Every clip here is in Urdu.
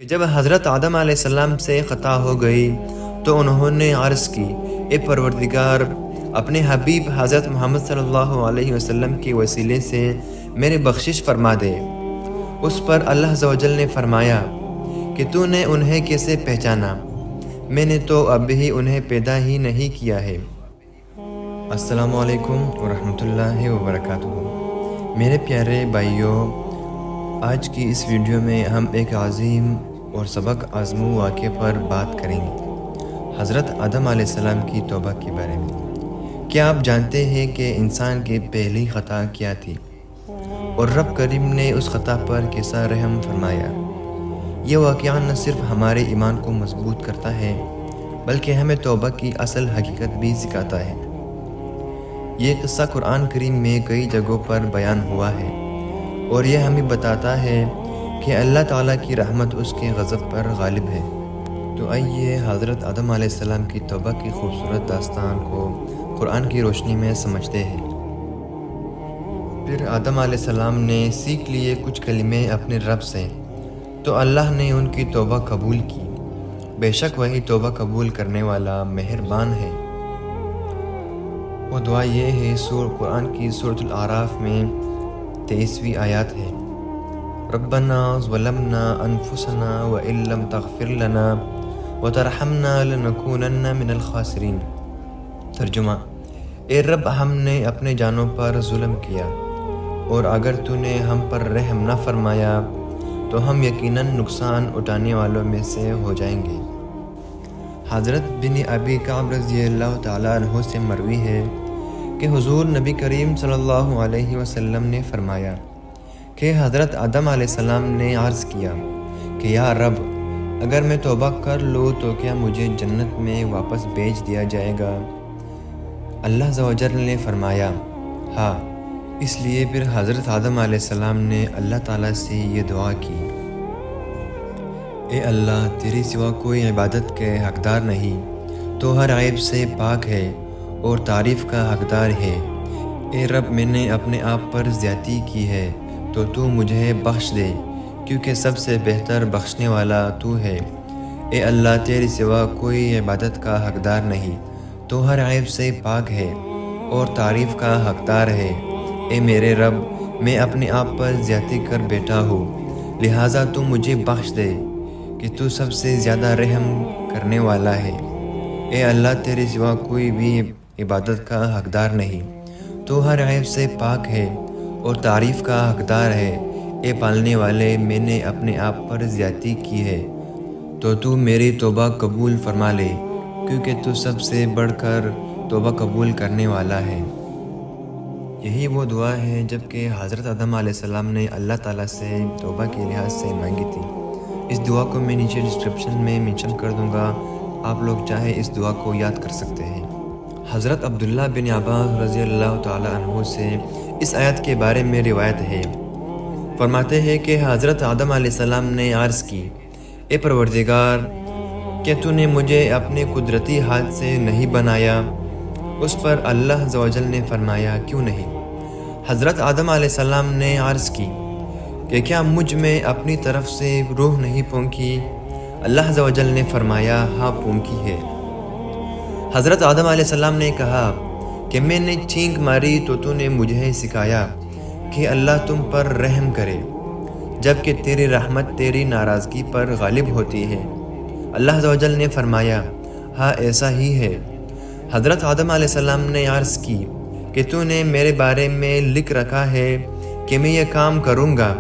کہ جب حضرت آدم علیہ السلام سے خطا ہو گئی تو انہوں نے عرض کی، اے پروردگار، اپنے حبیب حضرت محمد صلی اللہ علیہ وسلم کے وسیلے سے میرے بخشش فرما دے۔ اس پر اللہ عز و جل نے فرمایا کہ تو نے انہیں کیسے پہچانا؟ میں نے تو اب ہی انہیں پیدا ہی نہیں کیا ہے۔ السلام علیکم ورحمۃ اللہ وبرکاتہ۔ میرے پیارے بھائیوں، آج کی اس ویڈیو میں ہم ایک عظیم اور سبق آزمو واقعے پر بات کریں گے، حضرت آدم علیہ السلام کی توبہ کے بارے میں۔ کیا آپ جانتے ہیں کہ انسان کی پہلی خطا کیا تھی اور رب کریم نے اس خطا پر کیسا رحم فرمایا؟ یہ واقعہ نہ صرف ہمارے ایمان کو مضبوط کرتا ہے بلکہ ہمیں توبہ کی اصل حقیقت بھی سکھاتا ہے۔ یہ قصہ قرآن کریم میں کئی جگہوں پر بیان ہوا ہے اور یہ ہمیں بتاتا ہے کہ اللہ تعالیٰ کی رحمت اس کے غضب پر غالب ہے۔ تو آئیے حضرت آدم علیہ السلام کی توبہ کی خوبصورت داستان کو قرآن کی روشنی میں سمجھتے ہیں۔ پھر آدم علیہ السلام نے سیکھ لیے کچھ کلمے اپنے رب سے، تو اللہ نے ان کی توبہ قبول کی۔ بے شک وہی توبہ قبول کرنے والا مہربان ہے۔ وہ دعا یہ ہے، قرآن کی سورۃ الاعراف میں 23ویں آیات ہے، ربنا ظلمنا انفسنا وان لم تغفر لنا وترحمنا لنکونن من الخاسرین۔ ترجمہ: اے رب، ہم نے اپنے جانوں پر ظلم کیا اور اگر تو نے ہم پر رحم نہ فرمایا تو ہم یقیناً نقصان اٹھانے والوں میں سے ہو جائیں گے۔ حضرت بن ابی کعب رضی اللہ تعالیٰ عنہ سے مروی ہے کہ حضور نبی کریم صلی اللہ علیہ وسلم نے فرمایا کہ حضرت آدم علیہ السلام نے عرض کیا کہ یا رب، اگر میں توبہ کر لوں تو کیا مجھے جنت میں واپس بھیج دیا جائے گا؟ اللہ عز و جل نے فرمایا ہاں۔ اس لیے پھر حضرت آدم علیہ السلام نے اللہ تعالیٰ سے یہ دعا کی، اے اللہ، تیری سوا کوئی عبادت کے حقدار نہیں، تو ہر عیب سے پاک ہے اور تعریف کا حقدار ہے۔ اے رب، میں نے اپنے آپ پر زیادتی کی ہے تو مجھے بخش دے، کیونکہ سب سے بہتر بخشنے والا تو ہے۔ اے اللہ، تیری سوا کوئی عبادت کا حقدار نہیں، تو ہر عیب سے پاک ہے اور تعریف کا حقدار ہے۔ اے میرے رب، میں اپنے آپ پر زیادتی کر بیٹھا ہوں، لہٰذا تو مجھے بخش دے کہ تو سب سے زیادہ رحم کرنے والا ہے۔ اے اللہ، تیرے سوا کوئی بھی عبادت کا حقدار نہیں، تو ہر عیب سے پاک ہے اور تعریف کا حقدار ہے۔ اے پالنے والے، میں نے اپنے آپ پر زیادتی کی ہے تو میری توبہ قبول فرما لے، کیونکہ تو سب سے بڑھ کر توبہ قبول کرنے والا ہے۔ یہی وہ دعا ہے جب کہ حضرت آدم علیہ السلام نے اللہ تعالیٰ سے توبہ کے لحاظ سے مانگی تھی۔ اس دعا کو میں نیچے ڈسکرپشن میں منشن کر دوں گا، آپ لوگ چاہے اس دعا کو یاد کر سکتے ہیں۔ حضرت عبداللہ بن عباس رضی اللہ تعالیٰ عنہ سے اس آیت کے بارے میں روایت ہے، فرماتے ہیں کہ حضرت آدم علیہ السلام نے عرض کی، اے پروردگار، کیا تو نے مجھے اپنے قدرتی ہاتھ سے نہیں بنایا؟ اس پر اللہ عز و جل نے فرمایا کیوں نہیں؟ حضرت آدم علیہ السلام نے عرض کی کہ کیا مجھ میں اپنی طرف سے روح نہیں پھونکی؟ اللہ عز و جل نے فرمایا ہاں، پھونکی ہے۔ حضرت آدم علیہ السلام نے کہا کہ میں نے چھینک ماری تو نے مجھے سکھایا کہ اللہ تم پر رحم کرے، جبکہ تیری رحمت تیری ناراضگی پر غالب ہوتی ہے۔ اللہ عز و جل نے فرمایا ہاں، ایسا ہی ہے۔ حضرت آدم علیہ السلام نے عرض کی کہ تو نے میرے بارے میں لکھ رکھا ہے کہ میں یہ کام کروں گا۔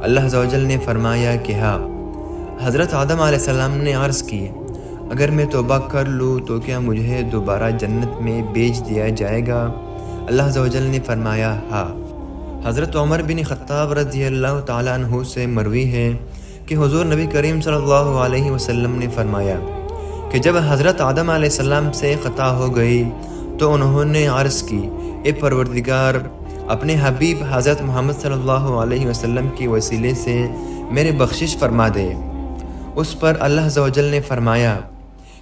اللہ عز و جل نے فرمایا کہ ہاں۔ حضرت آدم علیہ السلام نے عرض کی، اگر میں توبہ کر لوں تو کیا مجھے دوبارہ جنت میں بھیج دیا جائے گا؟ اللہ عز و جل نے فرمایا ہاں۔ حضرت عمر بن خطاب رضی اللہ تعالیٰ عنہ سے مروی ہے کہ حضور نبی کریم صلی اللہ علیہ وسلم نے فرمایا کہ جب حضرت آدم علیہ السلام سے خطا ہو گئی تو انہوں نے عرض کی، اے پروردگار، اپنے حبیب حضرت محمد صلی اللہ علیہ وسلم کے وسیلے سے میرے بخشش فرما دے۔ اس پر اللہ عز و جل نے فرمایا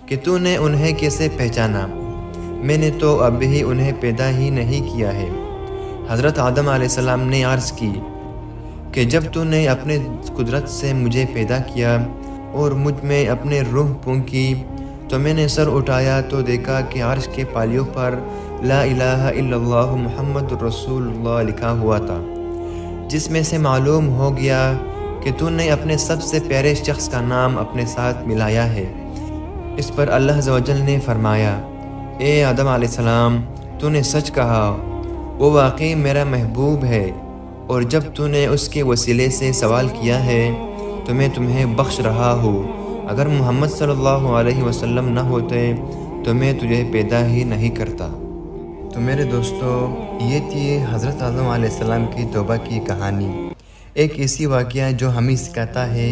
کہ تو نے انہیں کیسے پہچانا؟ میں نے تو اب ہی انہیں پیدا ہی نہیں کیا ہے۔ حضرت آدم علیہ السلام نے عرض کی کہ جب تو نے اپنے قدرت سے مجھے پیدا کیا اور مجھ میں اپنے روح پھونکی تو میں نے سر اٹھایا تو دیکھا کہ عرش کے پالیوں پر لا الہ الا اللہ محمد رسول اللہ لکھا ہوا تھا، جس میں سے معلوم ہو گیا کہ تو نے اپنے سب سے پیارے شخص کا نام اپنے ساتھ ملایا ہے۔ اس پر اللہ عز و جل نے فرمایا، اے آدم علیہ السلام، تو نے سچ کہا، وہ واقعی میرا محبوب ہے، اور جب تو نے اس کے وسیلے سے سوال کیا ہے تو میں تمہیں بخش رہا ہوں۔ اگر محمد صلی اللہ علیہ وسلم نہ ہوتے تو میں تجھے پیدا ہی نہیں کرتا۔ تو میرے دوستو، یہ تھی حضرت آدم علیہ السلام کی توبہ کی کہانی، ایک ایسی واقعہ جو ہمیں سکھاتا ہے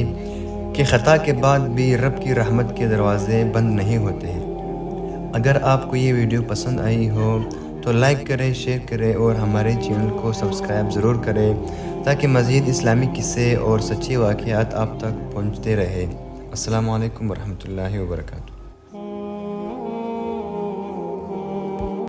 کہ خطا کے بعد بھی رب کی رحمت کے دروازے بند نہیں ہوتے۔ اگر آپ کو یہ ویڈیو پسند آئی ہو تو لائک کریں، شیئر کریں اور ہمارے چینل کو سبسکرائب ضرور کریں تاکہ مزید اسلامی قصے اور سچے واقعات آپ تک پہنچتے رہے۔ السلام علیکم ورحمۃ اللہ وبرکاتہ۔